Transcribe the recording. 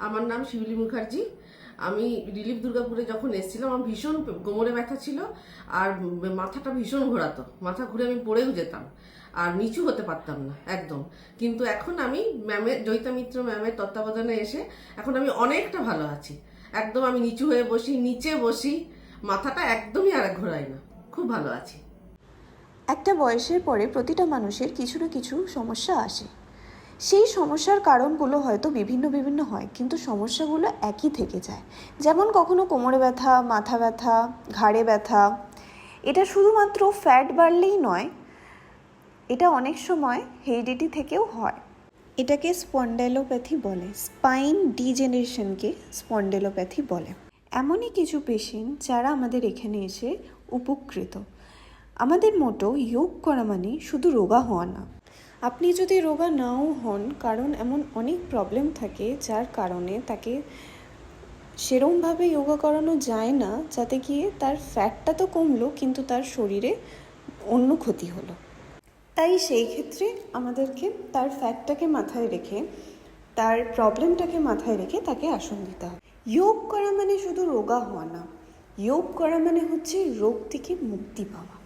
আমার নাম শিউলি মুখার্জি। আমি রিলিফ দুর্গাপুরে যখন এসেছিলাম আমার ভীষণ কোমরে ব্যথা ছিল আর মাথাটা ভীষণ ঘোরাতো, মাথা ঘুরে আমি পড়েও যেতাম আর নিচু হতে পারতাম না একদম। কিন্তু এখন আমি জয়িতা মিত্র ম্যামের তত্ত্বাবধানে এসে এখন আমি অনেকটা ভালো আছি। একদম আমি নিচু হয়ে বসি, নিচে বসি, মাথাটা একদমই আর ঘোরাই না, খুব ভালো আছি। একটা বয়সের পরে প্রতিটা মানুষের কিছু না কিছু সমস্যা আসে। সেই সমস্যার কারণগুলো হয়তো বিভিন্ন হয়, কিন্তু সমস্যাগুলো একই থেকে যায়। যেমন কখনো কোমরে ব্যথা, মাথা ব্যথা, ঘাড়ে ব্যথা। এটা শুধুমাত্র ফ্যাট বাড়লেই নয়, এটা অনেক সময় হেরিডিটি থেকেও হয়। এটাকে স্পন্ডাইলোপ্যাথি বলে, স্পাইন ডিজেনারেশনকে স্পন্ডাইলোপ্যাথি বলে। এমনই কিছু পেশেন্ট যারা আমাদের এখানে এসে উপকৃত। আমাদের মোটো যোগ করা মানে শুধু রোগা হওয়া না। আপনি যদি রোগা নাও হন, কারণ এমন অনেক প্রবলেম থাকে যার কারণে তাকে সেরমভাবে যোগা করানো যায় না, যাতে গিয়ে তার ফ্যাটটা তো কমলো কিন্তু তার শরীরে অন্য ক্ষতি হলো। তাই সেই ক্ষেত্রে আমাদেরকে তার ফ্যাটটাকে মাথায় রেখে, তার প্রবলেমটাকে মাথায় রেখে তাকে আসন দিতে হবে। যোগ করা মানে শুধু রোগা হওয়া না, যোগ করা মানে হচ্ছে রোগ থেকে মুক্তি পাওয়া।